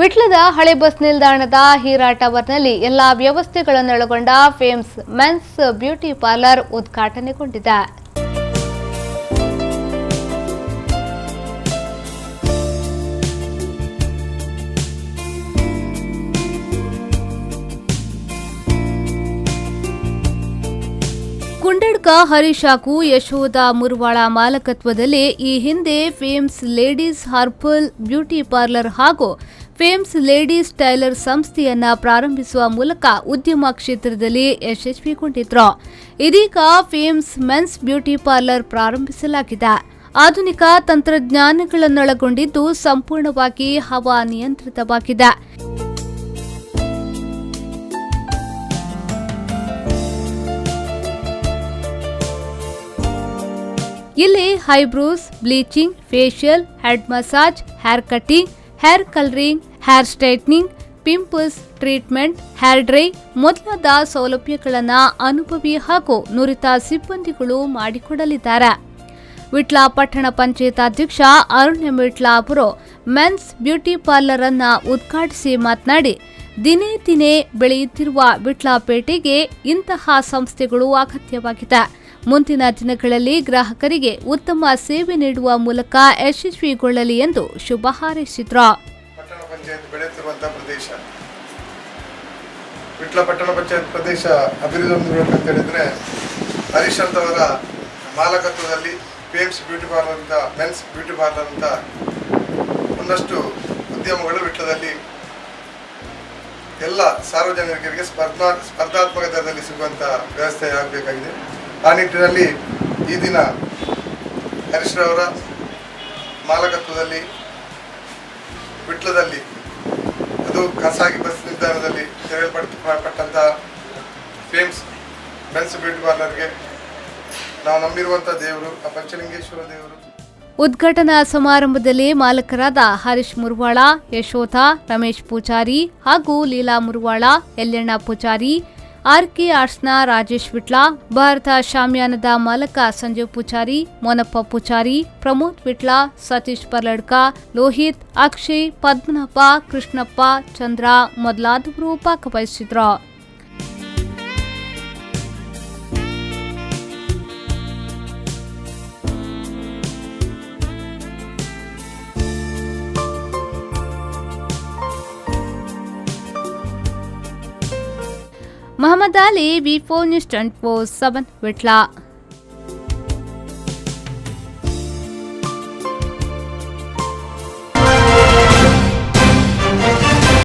ವಿಟ್ಲದ ಹಳೆ ಬಸ್ ನಿಲ್ದಾಣದ ಹೀರಾ ಟವರ್ನಲ್ಲಿ ಎಲ್ಲಾ ವ್ಯವಸ್ಥೆಗಳನ್ನೊಳಗೊಂಡ ಫೇಮ್ಸ್ ಮೆನ್ಸ್ ಬ್ಯೂಟಿ ಪಾರ್ಲರ್ ಉದ್ಘಾಟನೆಗೊಂಡಿದೆ. ಕುಂಡಡ್ಕ ಹರೀಶ್ ಹಾಗೂ ಯಶೋಧ ಮುರವಾಳ ಮಾಲಕತ್ವದಲ್ಲಿ ಈ ಹಿಂದೆ ಫೇಮ್ಸ್ ಲೇಡೀಸ್ ಹರ್ಬಲ್ ಬ್ಯೂಟಿ ಪಾರ್ಲರ್ ಹಾಗೂ ಫೇಮ್ಸ್ ಲೇಡೀಸ್ ಟೈಲರ್ ಸಂಸ್ಥೆಯನ್ನ ಪ್ರಾರಂಭಿಸುವ ಮೂಲಕ ಉದ್ಯಮ ಕ್ಷೇತ್ರದಲ್ಲಿ ಯಶಸ್ವಿಗೊಂಡಿದ್ರು. ಇದೀಗ ಫೇಮ್ಸ್ ಮೆನ್ಸ್ ಬ್ಯೂಟಿ ಪಾರ್ಲರ್ ಪ್ರಾರಂಭಿಸಲಾಗಿದೆ. ಆಧುನಿಕ ತಂತ್ರಜ್ಞಾನಗಳನ್ನೊಳಗೊಂಡಿದ್ದು ಸಂಪೂರ್ಣವಾಗಿ ಹವಾನಿಯಂತ್ರಿತವಾಗಿದೆ. ಇಲ್ಲಿ eyebrows, bleaching, facial, head massage, hair cutting, hair colouring, hair straightening, pimples treatment, hair dry ಮೊದಲಾದ ಸೌಲಭ್ಯಗಳನ್ನು ಅನುಭವಿ ಹಾಗೂ ನುರಿತ ಸಿಬ್ಬಂದಿಗಳು ಮಾಡಿಕೊಡಲಿದ್ದಾರೆ. ವಿಟ್ಲ ಪಟ್ಟಣ ಪಂಚಾಯತ್ ಅಧ್ಯಕ್ಷ ಅರುಣ್ ವಿಟ್ಲ ಅವರು ಮೆನ್ಸ್ ಬ್ಯೂಟಿ ಪಾರ್ಲರ್ ಅನ್ನ ಉದ್ಘಾಟಿಸಿ ಮಾತನಾಡಿ, ದಿನೇ ದಿನೇ ಬೆಳೆಯುತ್ತಿರುವ ವಿಟ್ಲಪೇಟೆಗೆ ಇಂತಹ ಸಂಸ್ಥೆಗಳು ಅಗತ್ಯವಾಗಿದೆ. ಮುಂದಿನ ದಿನಗಳಲ್ಲಿ ಗ್ರಾಹಕರಿಗೆ ಉತ್ತಮ ಸೇವೆ ನೀಡುವ ಮೂಲಕ ಯಶಸ್ವಿಗೊಳ್ಳಲಿ ಎಂದು ಶುಭ ಹಾರೈಸಿದರು. ಪಟ್ಟಣ ಪಂಚಾಯತ್ ಬೆಳೆಯುತ್ತಿರುವಂತಹ ಪ್ರದೇಶ ವಿಟ್ಲ ಪಟ್ಟಣ ಪಂಚಾಯತ್ ಪ್ರದೇಶ ಅಭಿವೃದ್ಧಿ ಹೊಂದಬೇಕಂತ ಹೇಳಿದ್ರೆ ಹರೀಶ್ ಅಂತವರ ಮಾಲಕತ್ವದಲ್ಲಿ ಫೇಮ್ಸ್ ಬ್ಯೂಟಿ ಪಾರ್ಲರ್ ಅಂತ ಮೆನ್ಸ್ ಬ್ಯೂಟಿ ಪಾರ್ಲರ್ ಅಂತ ಒಂದಷ್ಟು ಉದ್ಯಮಗಳು ವಿಟ್ಲದಲ್ಲಿ ಎಲ್ಲ ಸಾರ್ವಜನಿಕರಿಗೆ ಸ್ಪರ್ಧಾತ್ಮಕ ದರದಲ್ಲಿ ಸಿಗುವಂತ ವ್ಯವಸ್ಥೆ ಆಗಬೇಕಾಗಿದೆ. ಆ ನಿಟ್ಟಿನಲ್ಲಿ ಈ ದಿನ ಹರೀಶ್ ರವರ ಮಾಲಕತ್ವದಲ್ಲಿ ವಿಟ್ಲದಲ್ಲಿ ಅದು ಖಾಸಗಿ ಬಸ್ ನಿಲ್ದಾಣದಲ್ಲಿ ತೆರೆಯಲ್ಪಟ್ಟಂತಹ ಫೇಮ್ಸ್ ಮೆನ್ಸ್ ಬ್ಯೂಟಿ ಪಾರ್ಲರ್ಗೆ ನಾವು ನಂಬಿರುವಂತಹ ದೇವರು ಆ ಪಂಚಲಿಂಗೇಶ್ವರ ದೇವರು. ಉದ್ಘಾಟನಾ ಸಮಾರಂಭದಲ್ಲಿ ಮಾಲಕರಾದ ಹರೀಶ್ ಮುರವಾಳ, ಯಶೋಧ, ರಮೇಶ್ ಪೂಜಾರಿ ಹಾಗೂ ಲೀಲಾ ಮುರವಾಳ, ಯಲ್ಲಣ್ಣ ಪೂಜಾರಿ, ಆರ್ಕೆ ಆರ್ಟ್ಸ್ನ ರಾಜೇಶ್ ವಿಟ್ಲ, ಭಾರತ ಶಾಮ್ಯಾನದ ಮಾಲಕ ಸಂಜೀವ್ ಪೂಜಾರಿ, ಮೋನಪ್ಪ ಪೂಜಾರಿ, ಪ್ರಮೋದ್ ವಿಟ್ಲ, ಸತೀಶ್ ಪರ್ಲಡ್ಕ, ಲೋಹಿತ್, ಅಕ್ಷಯ್, ಪದ್ಮನಾಭ, ಕೃಷ್ಣಪ್ಪ, ಚಂದ್ರ ಮೊದಲಾದವರು ಭಾಗವಹಿಸಿದ್ರು. ಮೊಹಮ್ಮದ್ ಅಲಿ, ವಿ4 ನ್ಯೂಸ್ 24/7 ವಿಟ್ಲ.